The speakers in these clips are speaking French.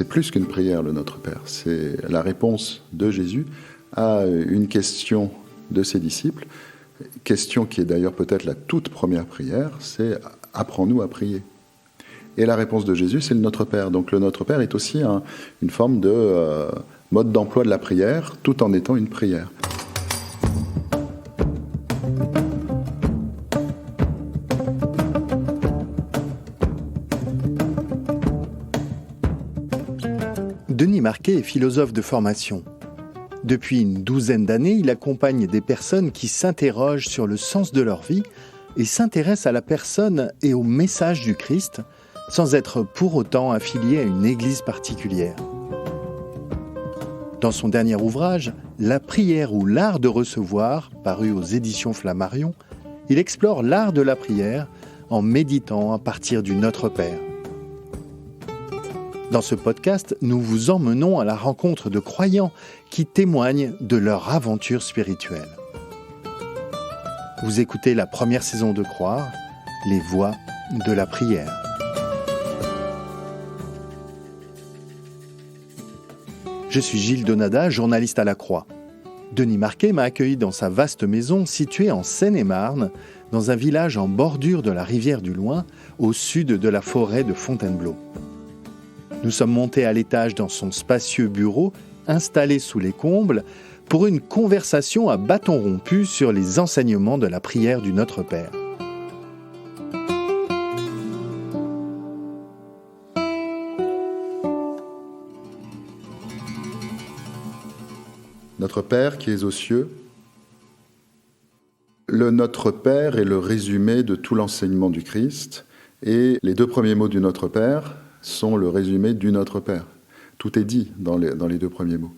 c'est plus qu'une prière, le Notre Père. C'est la réponse de Jésus à une question de ses disciples, question qui est d'ailleurs peut-être la toute première prière, c'est « Apprends-nous à prier ». Et la réponse de Jésus, c'est le Notre Père. Donc le Notre Père est aussi une forme de mode d'emploi de la prière, tout en étant une prière. Denis Marquet est philosophe de formation. Depuis une douzaine d'années, il accompagne des personnes qui s'interrogent sur le sens de leur vie et s'intéressent à la personne et au message du Christ, sans être pour autant affilié à une église particulière. Dans son dernier ouvrage, La prière ou l'art de recevoir, paru aux éditions Flammarion, il explore l'art de la prière en méditant à partir du Notre Père. Dans ce podcast, nous vous emmenons à la rencontre de croyants qui témoignent de leur aventure spirituelle. Vous écoutez la première saison de Croire, les voix de la prière. Je suis Gilles Donada, journaliste à La Croix. Denis Marquet m'a accueilli dans sa vaste maison située en Seine-et-Marne, dans un village en bordure de la rivière du Loing, au sud de la forêt de Fontainebleau. Nous sommes montés à l'étage dans son spacieux bureau, installé sous les combles, pour une conversation à bâton rompu sur les enseignements de la prière du Notre Père. Notre Père qui es aux cieux. Le Notre Père est le résumé de tout l'enseignement du Christ, et les deux premiers mots du Notre Père sont le résumé du Notre Père. Tout est dit dans les deux premiers mots.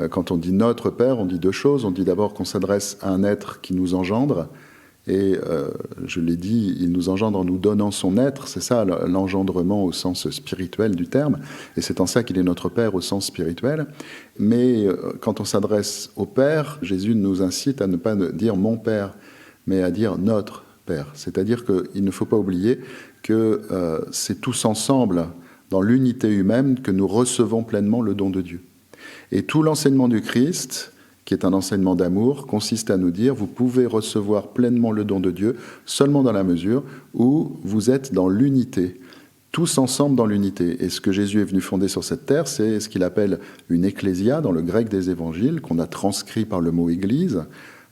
Quand on dit Notre Père, on dit deux choses. On dit d'abord qu'on s'adresse à un être qui nous engendre, et je l'ai dit, il nous engendre en nous donnant son être, c'est ça l'engendrement au sens spirituel du terme, et c'est en ça qu'il est notre Père au sens spirituel. Mais quand on s'adresse au Père, Jésus nous incite à ne pas dire « mon Père », mais à dire « notre Père ». C'est-à-dire qu'il ne faut pas oublier que c'est tous ensemble, dans l'unité humaine, que nous recevons pleinement le don de Dieu. Et tout l'enseignement du Christ, qui est un enseignement d'amour, consiste à nous dire « vous pouvez recevoir pleinement le don de Dieu seulement dans la mesure où vous êtes dans l'unité ». Tous ensemble dans l'unité. Et ce que Jésus est venu fonder sur cette terre, c'est ce qu'il appelle une ecclésia, dans le grec des évangiles, qu'on a transcrit par le mot église,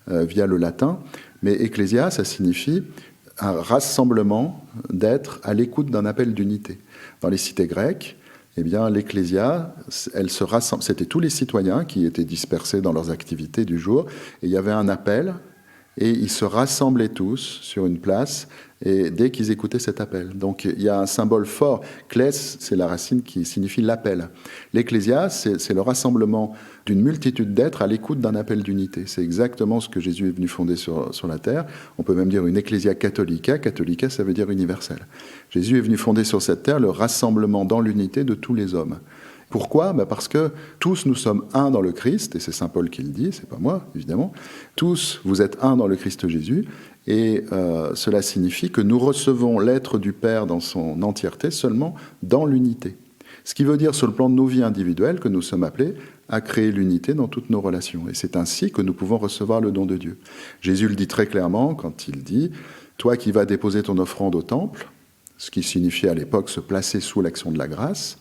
via le latin. Mais ecclésia, ça signifie un rassemblement d'êtres à l'écoute d'un appel d'unité. Dans les cités grecques, eh bien, l'ecclésia, elle se rassemble. C'était tous les citoyens qui étaient dispersés dans leurs activités du jour, et il y avait un appel, et ils se rassemblaient tous sur une place, et dès qu'ils écoutaient cet appel. Donc il y a un symbole fort. Klès, c'est la racine qui signifie l'appel. L'ecclésia, c'est le rassemblement d'une multitude d'êtres à l'écoute d'un appel d'unité. C'est exactement ce que Jésus est venu fonder sur la terre. On peut même dire une ecclésia catholica. Catholica, ça veut dire universel. Jésus est venu fonder sur cette terre le rassemblement dans l'unité de tous les hommes. Pourquoi ? Parce que tous nous sommes un dans le Christ, et c'est saint Paul qui le dit, c'est pas moi, évidemment. Tous, vous êtes un dans le Christ Jésus, et cela signifie que nous recevons l'être du Père dans son entièreté seulement dans l'unité. Ce qui veut dire, sur le plan de nos vies individuelles, que nous sommes appelés à créer l'unité dans toutes nos relations. Et c'est ainsi que nous pouvons recevoir le don de Dieu. Jésus le dit très clairement quand il dit « Toi qui vas déposer ton offrande au temple », ce qui signifiait à l'époque se placer sous l'action de la grâce,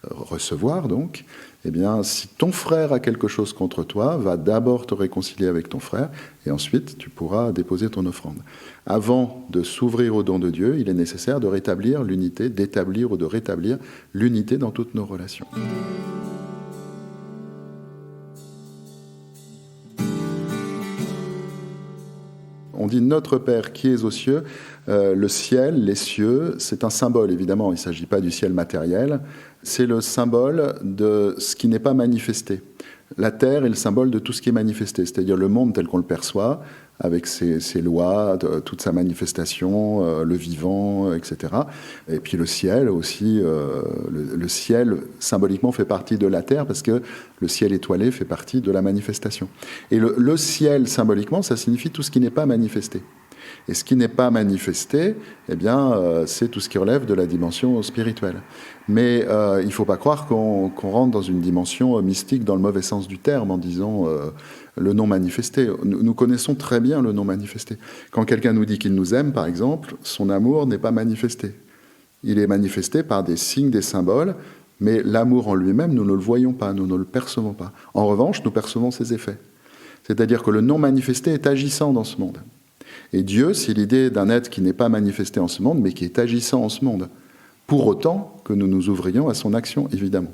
recevoir donc, eh bien, si ton frère a quelque chose contre toi, va d'abord te réconcilier avec ton frère, et ensuite tu pourras déposer ton offrande. Avant de s'ouvrir au don de Dieu, il est nécessaire de rétablir l'unité, d'établir ou de rétablir l'unité dans toutes nos relations. On dit « Notre Père qui es aux cieux », le ciel, les cieux, c'est un symbole, évidemment, il ne s'agit pas du ciel matériel, c'est le symbole de ce qui n'est pas manifesté. La terre est le symbole de tout ce qui est manifesté, c'est-à-dire le monde tel qu'on le perçoit, avec ses lois, toute sa manifestation, le vivant, etc. Et puis le ciel aussi, le ciel symboliquement fait partie de la terre parce que le ciel étoilé fait partie de la manifestation. Et le ciel symboliquement, ça signifie tout ce qui n'est pas manifesté. Et ce qui n'est pas manifesté, eh bien, c'est tout ce qui relève de la dimension spirituelle. Mais il ne faut pas croire qu'on rentre dans une dimension mystique dans le mauvais sens du terme en disant le non manifesté. Nous connaissons très bien le non manifesté. Quand quelqu'un nous dit qu'il nous aime, par exemple, son amour n'est pas manifesté. Il est manifesté par des signes, des symboles, mais l'amour en lui-même, nous ne le voyons pas, nous ne le percevons pas. En revanche, nous percevons ses effets. C'est-à-dire que le non manifesté est agissant dans ce monde. Et Dieu, c'est l'idée d'un être qui n'est pas manifesté en ce monde, mais qui est agissant en ce monde. Pour autant que nous nous ouvrions à son action, évidemment.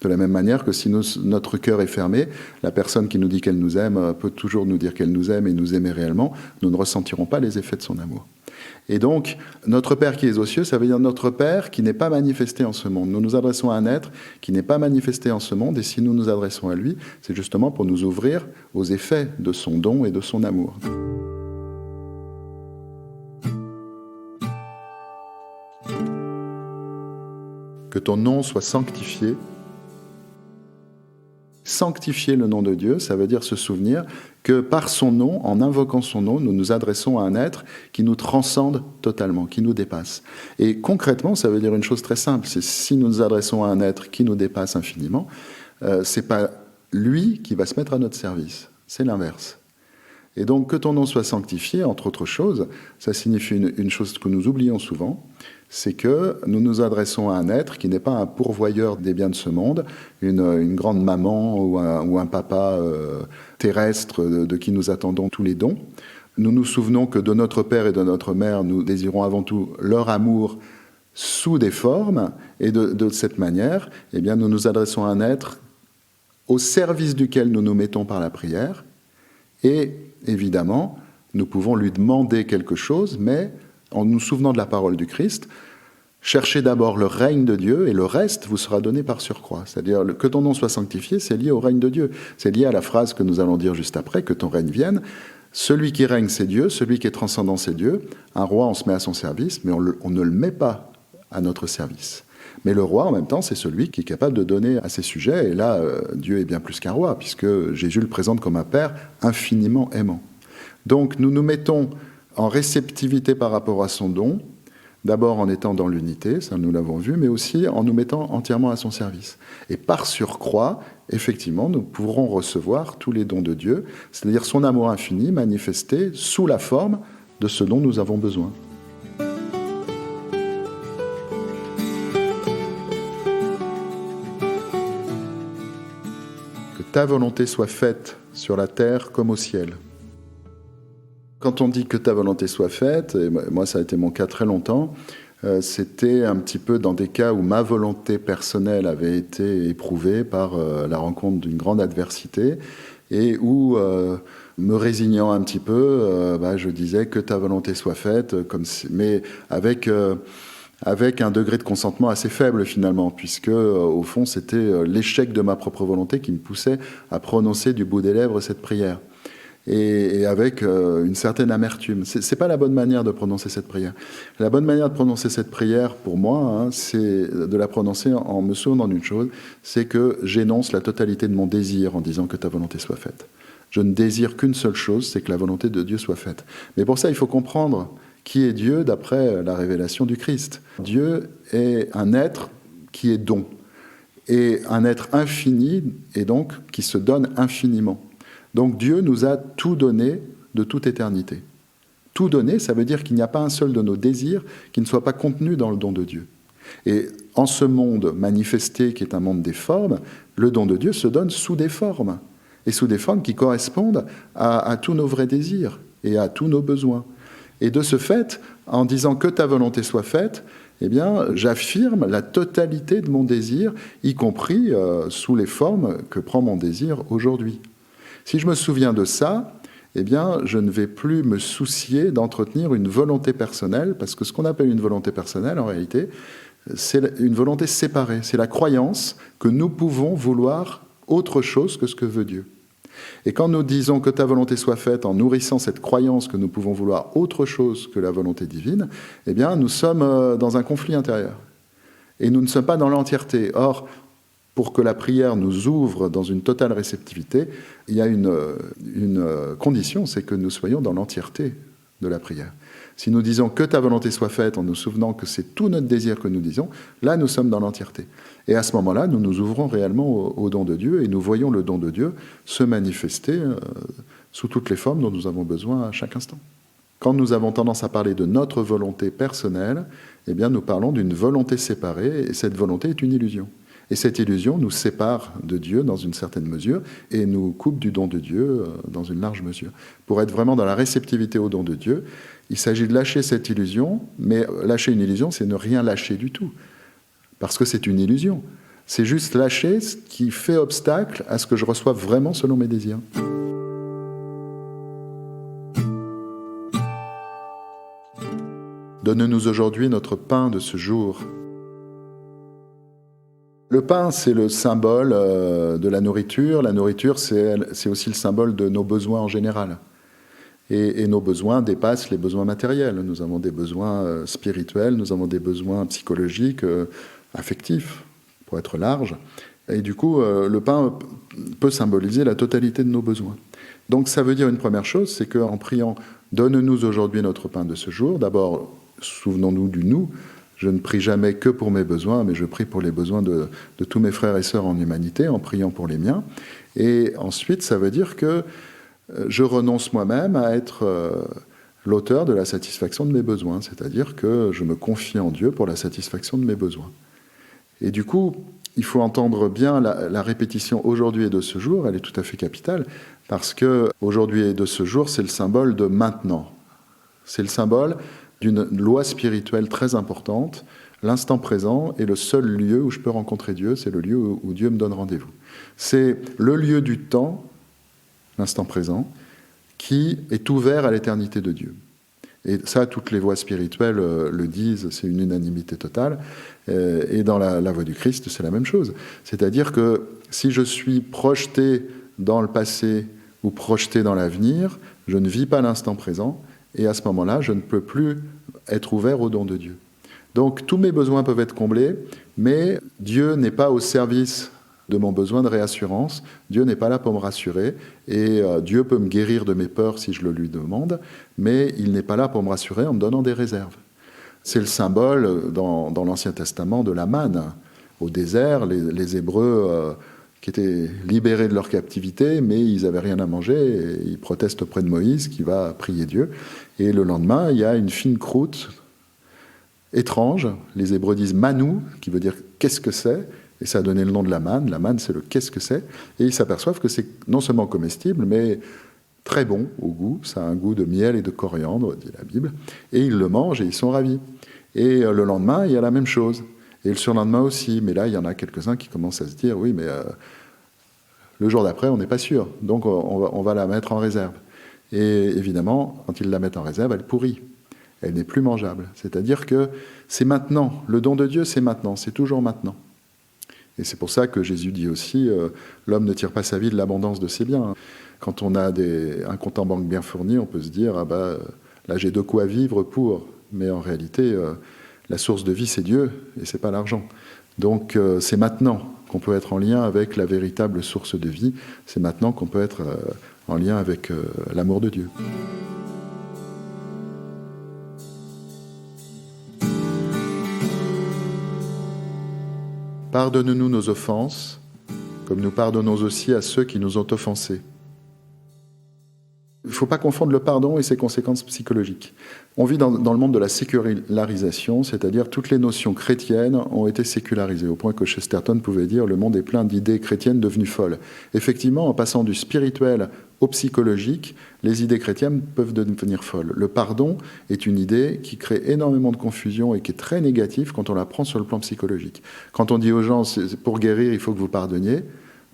De la même manière que si notre cœur est fermé, la personne qui nous dit qu'elle nous aime peut toujours nous dire qu'elle nous aime et nous aimer réellement, nous ne ressentirons pas les effets de son amour. Et donc, notre Père qui est aux cieux, ça veut dire notre Père qui n'est pas manifesté en ce monde. Nous nous adressons à un être qui n'est pas manifesté en ce monde, et si nous nous adressons à lui, c'est justement pour nous ouvrir aux effets de son don et de son amour. Que ton nom soit sanctifié. Sanctifier le nom de Dieu, ça veut dire se souvenir que par son nom, en invoquant son nom, nous nous adressons à un être qui nous transcende totalement, qui nous dépasse. Et concrètement, ça veut dire une chose très simple, c'est si nous nous adressons à un être qui nous dépasse infiniment, c'est pas lui qui va se mettre à notre service, c'est l'inverse. Et donc que ton nom soit sanctifié, entre autres choses, ça signifie une chose que nous oublions souvent, c'est que nous nous adressons à un être qui n'est pas un pourvoyeur des biens de ce monde, une grande maman ou un papa terrestre de qui nous attendons tous les dons. Nous nous souvenons que de notre père et de notre mère, nous désirons avant tout leur amour sous des formes, et de cette manière, eh bien, nous nous adressons à un être au service duquel nous nous mettons par la prière, et évidemment, nous pouvons lui demander quelque chose, mais en nous souvenant de la parole du Christ, cherchez d'abord le règne de Dieu et le reste vous sera donné par surcroît. C'est-à-dire que ton nom soit sanctifié, c'est lié au règne de Dieu. C'est lié à la phrase que nous allons dire juste après, que ton règne vienne. Celui qui règne, c'est Dieu. Celui qui est transcendant, c'est Dieu. Un roi, on se met à son service, mais on ne le met pas à notre service. Mais le roi, en même temps, c'est celui qui est capable de donner à ses sujets. Et là, Dieu est bien plus qu'un roi, puisque Jésus le présente comme un père infiniment aimant. Donc nous nous mettons en réceptivité par rapport à son don, d'abord en étant dans l'unité, ça nous l'avons vu, mais aussi en nous mettant entièrement à son service. Et par surcroît, effectivement, nous pourrons recevoir tous les dons de Dieu, c'est-à-dire son amour infini manifesté sous la forme de ce dont nous avons besoin. Que ta volonté soit faite sur la terre comme au ciel. Quand on dit que ta volonté soit faite, et moi ça a été mon cas très longtemps, c'était un petit peu dans des cas où ma volonté personnelle avait été éprouvée par la rencontre d'une grande adversité et où, me résignant un petit peu, je disais que ta volonté soit faite, mais avec un degré de consentement assez faible finalement, puisque au fond c'était l'échec de ma propre volonté qui me poussait à prononcer du bout des lèvres cette prière. Et avec une certaine amertume. C'est pas la bonne manière de prononcer cette prière. La bonne manière de prononcer cette prière, pour moi, c'est de la prononcer en me souvenant d'une chose, c'est que j'énonce la totalité de mon désir en disant que ta volonté soit faite. Je ne désire qu'une seule chose, c'est que la volonté de Dieu soit faite. Mais pour ça, il faut comprendre qui est Dieu d'après la révélation du Christ. Dieu est un être qui est don, et un être infini, et donc qui se donne infiniment. Donc Dieu nous a tout donné de toute éternité. Tout donné, ça veut dire qu'il n'y a pas un seul de nos désirs qui ne soit pas contenu dans le don de Dieu. Et en ce monde manifesté, qui est un monde des formes, le don de Dieu se donne sous des formes, et sous des formes qui correspondent à tous nos vrais désirs et à tous nos besoins. Et de ce fait, en disant que ta volonté soit faite, eh bien, j'affirme la totalité de mon désir, y compris sous les formes que prend mon désir aujourd'hui. Si je me souviens de ça, eh bien, je ne vais plus me soucier d'entretenir une volonté personnelle, parce que ce qu'on appelle une volonté personnelle, en réalité, c'est une volonté séparée. C'est la croyance que nous pouvons vouloir autre chose que ce que veut Dieu. Et quand nous disons que ta volonté soit faite en nourrissant cette croyance que nous pouvons vouloir autre chose que la volonté divine, eh bien, nous sommes dans un conflit intérieur. Et nous ne sommes pas dans l'entièreté. Or, pour que la prière nous ouvre dans une totale réceptivité, il y a une condition, c'est que nous soyons dans l'entièreté de la prière. Si nous disons que ta volonté soit faite en nous souvenant que c'est tout notre désir que nous disons, là nous sommes dans l'entièreté. Et à ce moment-là, nous nous ouvrons réellement au don de Dieu et nous voyons le don de Dieu se manifester sous toutes les formes dont nous avons besoin à chaque instant. Quand nous avons tendance à parler de notre volonté personnelle, eh bien nous parlons d'une volonté séparée et cette volonté est une illusion. Et cette illusion nous sépare de Dieu dans une certaine mesure et nous coupe du don de Dieu dans une large mesure. Pour être vraiment dans la réceptivité au don de Dieu, il s'agit de lâcher cette illusion, mais lâcher une illusion, c'est ne rien lâcher du tout, parce que c'est une illusion. C'est juste lâcher ce qui fait obstacle à ce que je reçoive vraiment selon mes désirs. Donne-nous aujourd'hui notre pain de ce jour. Le pain, c'est le symbole de la nourriture. La nourriture, c'est aussi le symbole de nos besoins en général. Et nos besoins dépassent les besoins matériels. Nous avons des besoins spirituels, nous avons des besoins psychologiques, affectifs, pour être large. Et du coup, le pain peut symboliser la totalité de nos besoins. Donc ça veut dire une première chose, c'est qu'en priant « Donne-nous aujourd'hui notre pain de ce jour », d'abord, souvenons-nous du « nous ». Je ne prie jamais que pour mes besoins, mais je prie pour les besoins de tous mes frères et sœurs en humanité, en priant pour les miens. Et ensuite, ça veut dire que je renonce moi-même à être l'auteur de la satisfaction de mes besoins, c'est-à-dire que je me confie en Dieu pour la satisfaction de mes besoins. Et du coup, il faut entendre bien la répétition « aujourd'hui et de ce jour », elle est tout à fait capitale, parce que « aujourd'hui et de ce jour », c'est le symbole de « maintenant ». C'est le symbole d'une loi spirituelle très importante. L'instant présent est le seul lieu où je peux rencontrer Dieu, c'est le lieu où Dieu me donne rendez-vous. C'est le lieu du temps, l'instant présent, qui est ouvert à l'éternité de Dieu. Et ça, toutes les voies spirituelles le disent, c'est une unanimité totale. Et dans la voie du Christ, c'est la même chose. C'est-à-dire que si je suis projeté dans le passé ou projeté dans l'avenir, je ne vis pas l'instant présent, et à ce moment-là, je ne peux plus être ouvert au don de Dieu. Donc tous mes besoins peuvent être comblés, mais Dieu n'est pas au service de mon besoin de réassurance. Dieu n'est pas là pour me rassurer, et Dieu peut me guérir de mes peurs si je le lui demande, mais il n'est pas là pour me rassurer en me donnant des réserves. C'est le symbole dans l'Ancien Testament de la manne. Au désert, les Hébreux qui étaient libérés de leur captivité, mais ils n'avaient rien à manger, et ils protestent auprès de Moïse qui va prier Dieu. Et le lendemain, il y a une fine croûte étrange, les Hébreux disent manou, qui veut dire qu'est-ce que c'est, et ça a donné le nom de la manne c'est le qu'est-ce que c'est, et ils s'aperçoivent que c'est non seulement comestible, mais très bon au goût, ça a un goût de miel et de coriandre, dit la Bible, et ils le mangent et ils sont ravis. Et le lendemain, il y a la même chose. Et le surlendemain aussi, mais là, il y en a quelques-uns qui commencent à se dire, oui, mais le jour d'après, on n'est pas sûr, donc on va la mettre en réserve. Et évidemment, quand ils la mettent en réserve, elle pourrit, elle n'est plus mangeable. C'est-à-dire que c'est maintenant, le don de Dieu, c'est maintenant, c'est toujours maintenant. Et c'est pour ça que Jésus dit aussi, l'homme ne tire pas sa vie de l'abondance de ses biens. Quand on a un compte en banque bien fourni, on peut se dire, ah bah, là j'ai de quoi vivre pour, mais en réalité... la source de vie, c'est Dieu, et c'est pas l'argent. Donc c'est maintenant qu'on peut être en lien avec la véritable source de vie, c'est maintenant qu'on peut être en lien avec l'amour de Dieu. Pardonne-nous nos offenses, comme nous pardonnons aussi à ceux qui nous ont offensés. Il ne faut pas confondre le pardon et ses conséquences psychologiques. On vit dans le monde de la sécularisation, c'est-à-dire toutes les notions chrétiennes ont été sécularisées, au point que Chesterton pouvait dire « le monde est plein d'idées chrétiennes devenues folles ». Effectivement, en passant du spirituel au psychologique, les idées chrétiennes peuvent devenir folles. Le pardon est une idée qui crée énormément de confusion et qui est très négative quand on la prend sur le plan psychologique. Quand on dit aux gens « pour guérir, il faut que vous pardonniez »,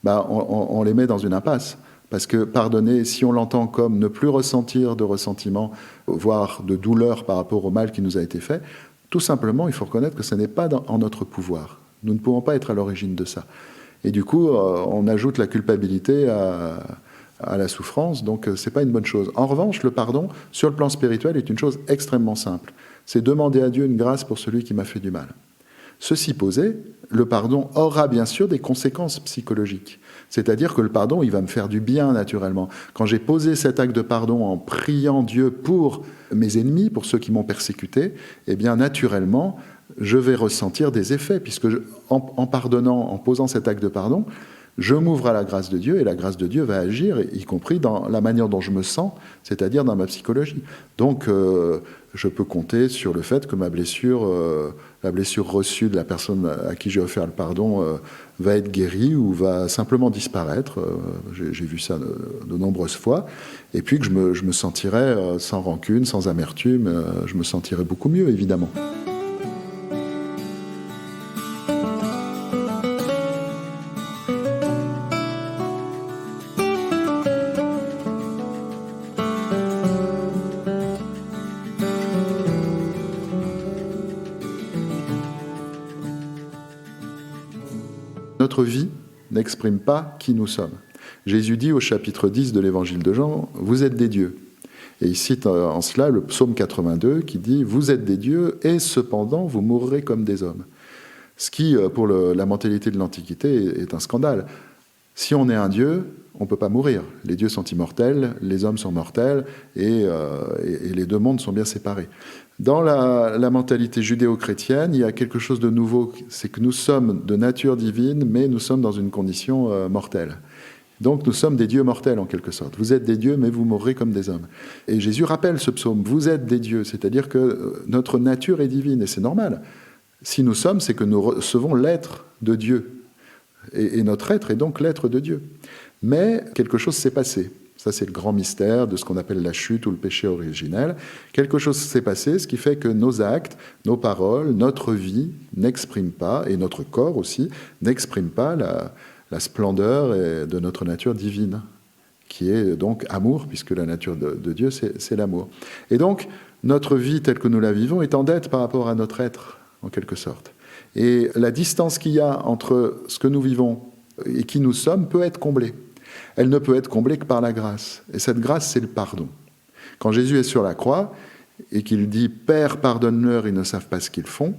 on les met dans une impasse. Parce que pardonner, si on l'entend comme ne plus ressentir de ressentiment, voire de douleur par rapport au mal qui nous a été fait, tout simplement, il faut reconnaître que ce n'est pas en notre pouvoir. Nous ne pouvons pas être à l'origine de ça. Et du coup, on ajoute la culpabilité à la souffrance, donc ce n'est pas une bonne chose. En revanche, le pardon, sur le plan spirituel, est une chose extrêmement simple. C'est demander à Dieu une grâce pour celui qui m'a fait du mal. Ceci posé, le pardon aura bien sûr des conséquences psychologiques. C'est-à-dire que le pardon, il va me faire du bien naturellement. Quand j'ai posé cet acte de pardon en priant Dieu pour mes ennemis, pour ceux qui m'ont persécuté, eh bien naturellement, je vais ressentir des effets, puisque en pardonnant, en posant cet acte de pardon, je m'ouvre à la grâce de Dieu, et la grâce de Dieu va agir, y compris dans la manière dont je me sens, c'est-à-dire dans ma psychologie. Donc, je peux compter sur le fait que la blessure reçue de la personne à qui j'ai offert le pardon va être guérie ou va simplement disparaître. J'ai vu ça de nombreuses fois. Et puis que je me sentirai sans rancune, sans amertume, je me sentirai beaucoup mieux, évidemment. Notre vie n'exprime pas qui nous sommes. Jésus dit au chapitre 10 de l'évangile de Jean, « Vous êtes des dieux ». Et il cite en cela le psaume 82 qui dit « Vous êtes des dieux et cependant vous mourrez comme des hommes ». Ce qui, pour la mentalité de l'Antiquité, est un scandale. Si on est un dieu, on ne peut pas mourir. Les dieux sont immortels, les hommes sont mortels, et les deux mondes sont bien séparés. Dans la mentalité judéo-chrétienne, il y a quelque chose de nouveau, c'est que nous sommes de nature divine, mais nous sommes dans une condition mortelle. Donc nous sommes des dieux mortels en quelque sorte. Vous êtes des dieux, mais vous mourrez comme des hommes. Et Jésus rappelle ce psaume, vous êtes des dieux, c'est-à-dire que notre nature est divine, et c'est normal. Si nous sommes, c'est que nous recevons l'être de Dieu. Et notre être est donc l'être de Dieu. Mais quelque chose s'est passé. Ça, c'est le grand mystère de ce qu'on appelle la chute ou le péché originel. Quelque chose s'est passé, ce qui fait que nos actes, nos paroles, notre vie n'expriment pas, et notre corps aussi, n'expriment pas la splendeur de notre nature divine, qui est donc amour, puisque la nature de Dieu, c'est l'amour. Et donc, notre vie telle que nous la vivons est en dette par rapport à notre être, en quelque sorte. Et la distance qu'il y a entre ce que nous vivons et qui nous sommes peut être comblée. Elle ne peut être comblée que par la grâce. Et cette grâce, c'est le pardon. Quand Jésus est sur la croix et qu'il dit « Père, pardonne-leur, ils ne savent pas ce qu'ils font »,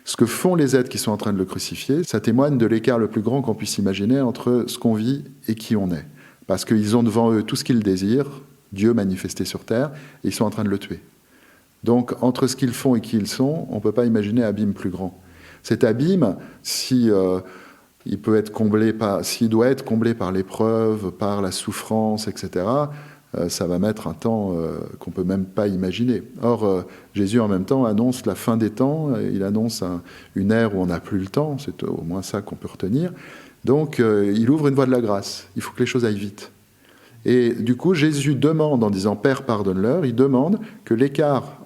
ce que font les êtres qui sont en train de le crucifier, ça témoigne de l'écart le plus grand qu'on puisse imaginer entre ce qu'on vit et qui on est. Parce qu'ils ont devant eux tout ce qu'ils désirent, Dieu manifesté sur terre, et ils sont en train de le tuer. Donc, entre ce qu'ils font et qui ils sont, on ne peut pas imaginer un abîme plus grand. Cet abîme, s'il doit être comblé par l'épreuve, par la souffrance, etc., ça va mettre un temps qu'on ne peut même pas imaginer. Or, Jésus, en même temps, annonce la fin des temps, il annonce une ère où on n'a plus le temps, c'est au moins ça qu'on peut retenir. Donc, il ouvre une voie de la grâce, il faut que les choses aillent vite. Et du coup, Jésus demande, en disant « Père, pardonne-leur », il demande que l'écart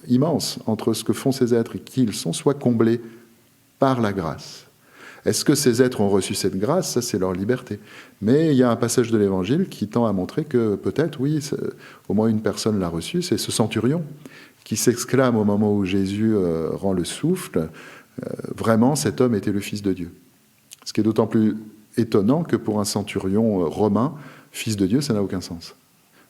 immense entre ce que font ces êtres et qui ils sont soit comblé par la grâce. Est-ce que ces êtres ont reçu cette grâce ? Ça, c'est leur liberté. Mais il y a un passage de l'Évangile qui tend à montrer que peut-être, oui, au moins une personne l'a reçu, c'est ce centurion qui s'exclame au moment où Jésus rend le souffle, vraiment, cet homme était le Fils de Dieu. Ce qui est d'autant plus étonnant que pour un centurion romain, Fils de Dieu, ça n'a aucun sens.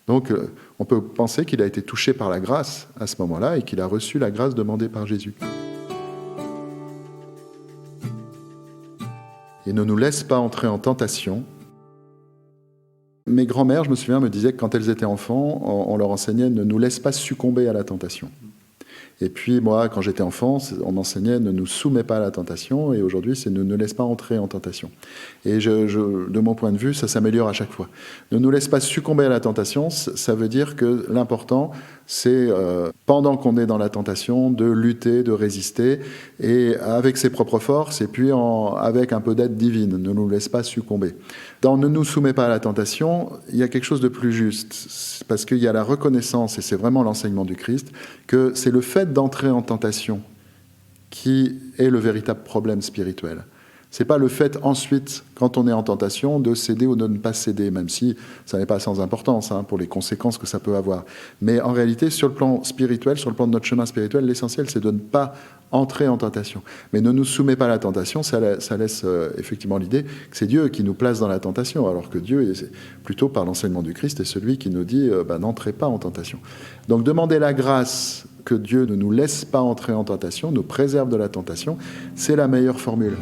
Donc, on peut penser qu'il a été touché par la grâce à ce moment-là et qu'il a reçu la grâce demandée par Jésus. Et ne nous laisse pas entrer en tentation. Mes grands-mères, je me souviens, me disaient que quand elles étaient enfants, on leur enseignait « ne nous laisse pas succomber à la tentation ». Et puis moi, quand j'étais enfant, on m'enseignait « ne nous soumets pas à la tentation » et aujourd'hui, c'est « ne nous laisse pas entrer en tentation ». Et de mon point de vue, ça s'améliore à chaque fois. Ne nous laisse pas succomber à la tentation, ça veut dire que l'important, c'est pendant qu'on est dans la tentation, de lutter, de résister, et avec ses propres forces, et puis avec un peu d'aide divine, ne nous laisse pas succomber. Dans « ne nous soumets pas à la tentation », il y a quelque chose de plus juste, parce qu'il y a la reconnaissance, et c'est vraiment l'enseignement du Christ, que c'est le fait d'entrer en tentation qui est le véritable problème spirituel. Ce n'est pas le fait ensuite, quand on est en tentation, de céder ou de ne pas céder, même si ça n'est pas sans importance pour les conséquences que ça peut avoir. Mais en réalité, sur le plan spirituel, sur le plan de notre chemin spirituel, l'essentiel, c'est de ne pas entrer en tentation. Mais ne nous soumets pas à la tentation, ça laisse effectivement l'idée que c'est Dieu qui nous place dans la tentation, alors que Dieu, plutôt par l'enseignement du Christ, est celui qui nous dit n'entrez pas en tentation. Donc demander la grâce que Dieu ne nous laisse pas entrer en tentation, nous préserve de la tentation, c'est la meilleure formule.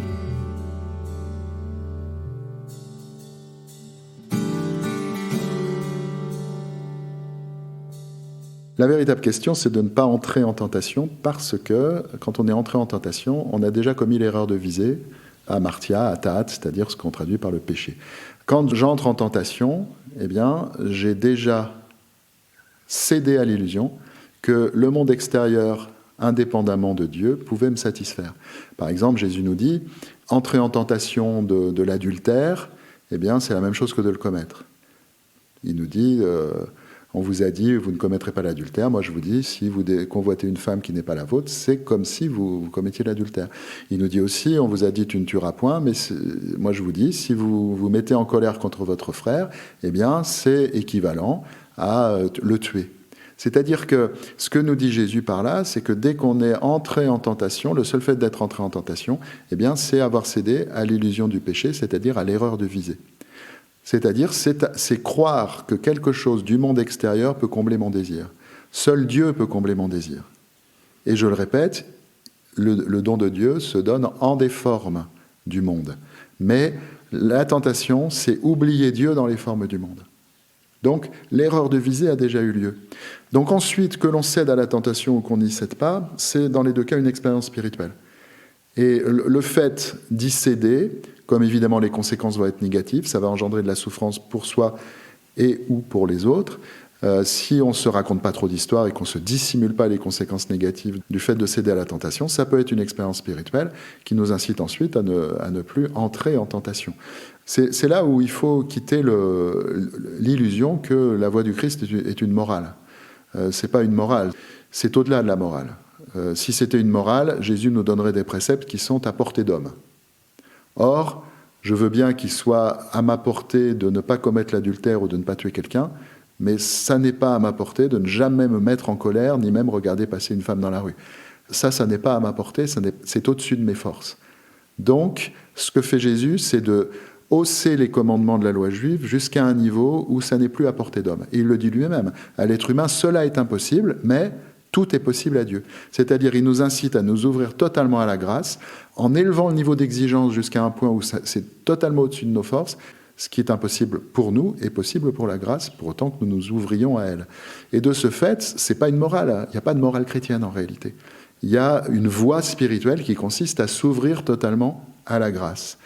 La véritable question, c'est de ne pas entrer en tentation parce que, quand on est entré en tentation, on a déjà commis l'erreur de visée, amartia, atat, c'est-à-dire ce qu'on traduit par le péché. Quand j'entre en tentation, eh bien, j'ai déjà cédé à l'illusion que le monde extérieur, indépendamment de Dieu, pouvait me satisfaire. Par exemple, Jésus nous dit, entrer en tentation de l'adultère, eh bien, c'est la même chose que de le commettre. Il nous dit... on vous a dit, vous ne commettrez pas l'adultère. Moi, je vous dis, si vous convoitez une femme qui n'est pas la vôtre, c'est comme si vous commettiez l'adultère. Il nous dit aussi, on vous a dit, tu ne tueras point, mais moi, je vous dis, si vous vous mettez en colère contre votre frère, eh bien, c'est équivalent à le tuer. C'est-à-dire que ce que nous dit Jésus par là, c'est que dès qu'on est entré en tentation, le seul fait d'être entré en tentation, eh bien, c'est avoir cédé à l'illusion du péché, c'est-à-dire à l'erreur de visée. C'est-à-dire, c'est croire que quelque chose du monde extérieur peut combler mon désir. Seul Dieu peut combler mon désir. Et je le répète, le don de Dieu se donne en des formes du monde. Mais la tentation, c'est oublier Dieu dans les formes du monde. Donc, l'erreur de visée a déjà eu lieu. Donc ensuite, que l'on cède à la tentation ou qu'on n'y cède pas, c'est dans les deux cas une expérience spirituelle. Et le fait d'y céder, comme évidemment les conséquences vont être négatives, ça va engendrer de la souffrance pour soi et ou pour les autres. Si on ne se raconte pas trop d'histoires et qu'on ne se dissimule pas les conséquences négatives du fait de céder à la tentation, ça peut être une expérience spirituelle qui nous incite ensuite à ne plus entrer en tentation. C'est là où il faut quitter l'illusion que la voie du Christ est une morale. C'est pas une morale, c'est au-delà de la morale. Si c'était une morale, Jésus nous donnerait des préceptes qui sont à portée d'homme. Or, je veux bien qu'il soit à ma portée de ne pas commettre l'adultère ou de ne pas tuer quelqu'un, mais ça n'est pas à ma portée de ne jamais me mettre en colère, ni même regarder passer une femme dans la rue. Ça n'est pas à ma portée, c'est au-dessus de mes forces. Donc, ce que fait Jésus, c'est de hausser les commandements de la loi juive jusqu'à un niveau où ça n'est plus à portée d'homme. Et il le dit lui-même, à l'être humain, cela est impossible, mais tout est possible à Dieu. C'est-à-dire, il nous incite à nous ouvrir totalement à la grâce, en élevant le niveau d'exigence jusqu'à un point où c'est totalement au-dessus de nos forces. Ce qui est impossible pour nous est possible pour la grâce, pour autant que nous nous ouvrions à elle. Et de ce fait, c'est pas une morale. Il n'y a pas de morale chrétienne en réalité. Il y a une voie spirituelle qui consiste à s'ouvrir totalement à la grâce.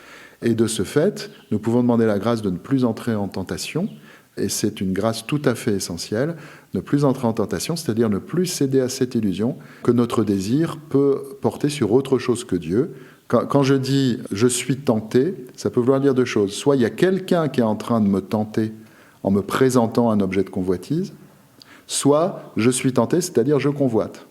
Et de ce fait, nous pouvons demander la grâce de ne plus entrer en tentation, et c'est une grâce tout à fait essentielle, ne plus entrer en tentation, c'est-à-dire ne plus céder à cette illusion que notre désir peut porter sur autre chose que Dieu. Quand je dis « je suis tenté », ça peut vouloir dire deux choses. Soit il y a quelqu'un qui est en train de me tenter en me présentant un objet de convoitise, soit je suis tenté, c'est-à-dire je convoite.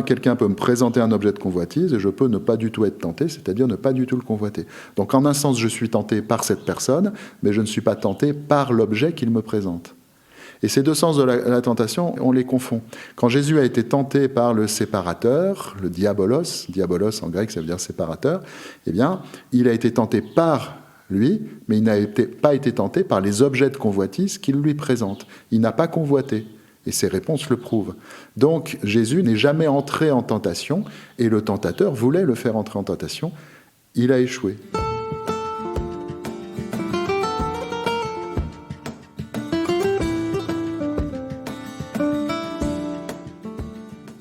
Quelqu'un peut me présenter un objet de convoitise et je peux ne pas du tout être tenté, c'est-à-dire ne pas du tout le convoiter. Donc en un sens, je suis tenté par cette personne, mais je ne suis pas tenté par l'objet qu'il me présente. Et ces deux sens de la tentation, on les confond. Quand Jésus a été tenté par le séparateur, le diabolos en grec ça veut dire séparateur, eh bien, il a été tenté par lui, mais il n'a pas été tenté par les objets de convoitise qu'il lui présente. Il n'a pas convoité. Et ses réponses le prouvent. Donc Jésus n'est jamais entré en tentation, et le tentateur voulait le faire entrer en tentation. Il a échoué.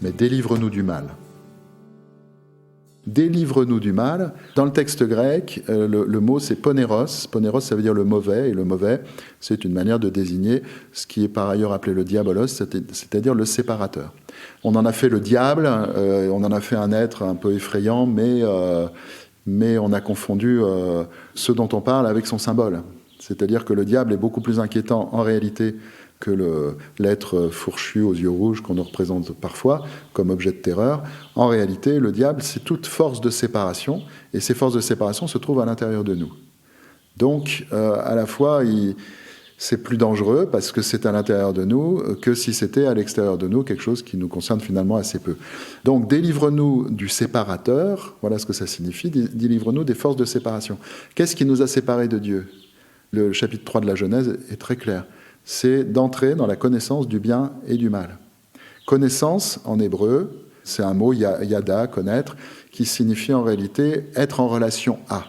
Mais délivre-nous du mal. Délivre-nous du mal. Dans le texte grec, le mot c'est poneros. Poneros, ça veut dire le mauvais, et le mauvais, c'est une manière de désigner ce qui est par ailleurs appelé le diabolos, c'est-à-dire le séparateur. On en a fait le diable, on en a fait un être un peu effrayant, mais on a confondu ce dont on parle avec son symbole. C'est-à-dire que le diable est beaucoup plus inquiétant en réalité que l'être fourchu aux yeux rouges qu'on nous représente parfois comme objet de terreur. En réalité, le diable, c'est toute force de séparation, et ces forces de séparation se trouvent à l'intérieur de nous. Donc, à la fois, c'est plus dangereux parce que c'est à l'intérieur de nous que si c'était à l'extérieur de nous, quelque chose qui nous concerne finalement assez peu. Donc, délivre-nous du séparateur, voilà ce que ça signifie, délivre-nous des forces de séparation. Qu'est-ce qui nous a séparés de Dieu ? Le chapitre 3 de la Genèse est très clair. c'est d'entrer dans la connaissance du bien et du mal. Connaissance, en hébreu, c'est un mot, yada, connaître, qui signifie en réalité être en relation à.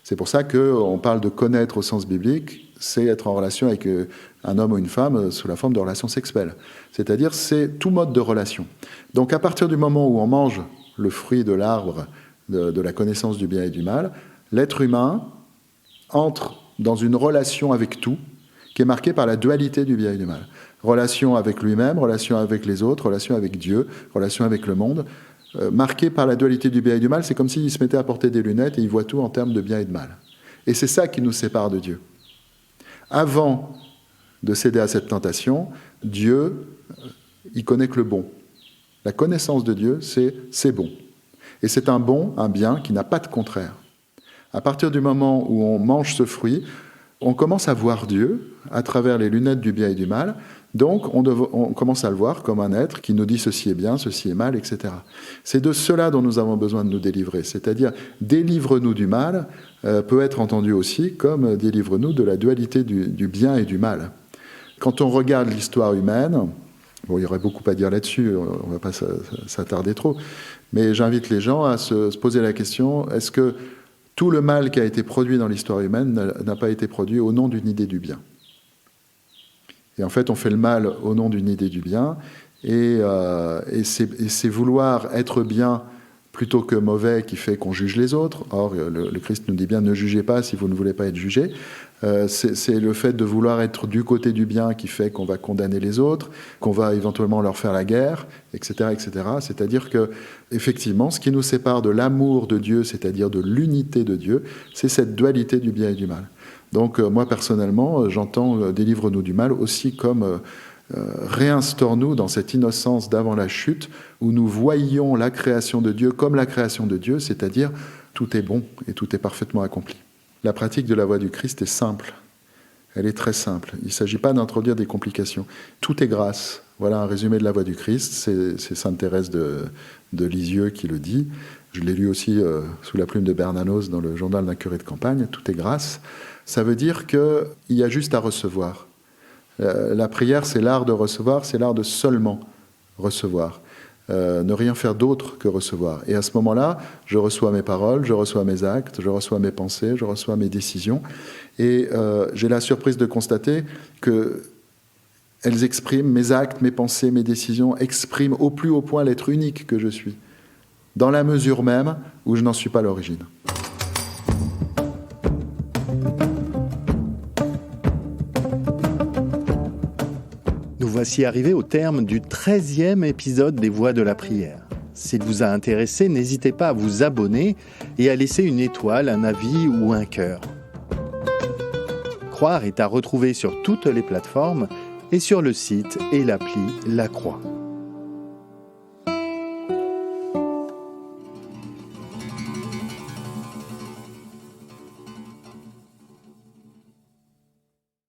C'est pour ça qu'on parle de connaître au sens biblique, c'est être en relation avec un homme ou une femme sous la forme de relation sexuelle. C'est-à-dire, c'est tout mode de relation. Donc à partir du moment où on mange le fruit de l'arbre de la connaissance du bien et du mal, l'être humain entre dans une relation avec tout, qui est marquée par la dualité du bien et du mal. Relation avec lui-même, relation avec les autres, relation avec Dieu, relation avec le monde. Marquée par la dualité du bien et du mal, c'est comme s'il se mettait à porter des lunettes et il voit tout en termes de bien et de mal. Et c'est ça qui nous sépare de Dieu. Avant de céder à cette tentation, Dieu, il connaît que le bon. La connaissance de Dieu, c'est bon. Et c'est un bon, un bien qui n'a pas de contraire. À partir du moment où on mange ce fruit, on commence à voir Dieu à travers les lunettes du bien et du mal. Donc, on commence à le voir comme un être qui nous dit ceci est bien, ceci est mal, etc. C'est de cela dont nous avons besoin de nous délivrer. C'est-à-dire, délivre-nous du mal peut être entendu aussi comme délivre-nous de la dualité du bien et du mal. Quand on regarde l'histoire humaine, bon, il y aurait beaucoup à dire là-dessus, on ne va pas s'attarder trop, mais j'invite les gens à se poser la question, est-ce que tout le mal qui a été produit dans l'histoire humaine n'a pas été produit au nom d'une idée du bien? Et en fait, on fait le mal au nom d'une idée du bien, et c'est vouloir être bien plutôt que mauvais qui fait qu'on juge les autres. Or, le Christ nous dit bien, ne jugez pas si vous ne voulez pas être jugé. C'est le fait de vouloir être du côté du bien qui fait qu'on va condamner les autres, qu'on va éventuellement leur faire la guerre, etc., etc. C'est-à-dire que, effectivement, ce qui nous sépare de l'amour de Dieu, c'est-à-dire de l'unité de Dieu, c'est cette dualité du bien et du mal. Donc, moi, personnellement, j'entends « délivre-nous du mal » aussi comme réinstaure-nous dans cette innocence d'avant la chute, où nous voyons la création de Dieu comme la création de Dieu, c'est-à-dire tout est bon et tout est parfaitement accompli. La pratique de la voie du Christ est simple. Elle est très simple. Il ne s'agit pas d'introduire des complications. Tout est grâce. Voilà un résumé de la voie du Christ. C'est sainte Thérèse de Lisieux qui le dit. Je l'ai lu aussi sous la plume de Bernanos dans le journal d'un curé de campagne. Tout est grâce. Ça veut dire qu'il y a juste à recevoir. La prière, c'est l'art de recevoir, c'est l'art de seulement recevoir. Ne rien faire d'autre que recevoir. Et à ce moment-là, je reçois mes paroles, je reçois mes actes, je reçois mes pensées, je reçois mes décisions. Et j'ai la surprise de constater que elles expriment, mes actes, mes pensées, mes décisions, expriment au plus haut point l'être unique que je suis, dans la mesure même où je n'en suis pas l'origine. Nous voici arrivés au terme du 13e épisode des Voix de la prière. S'il vous a intéressé, n'hésitez pas à vous abonner et à laisser une étoile, un avis ou un cœur. Croire est à retrouver sur toutes les plateformes et sur le site et l'appli La Croix.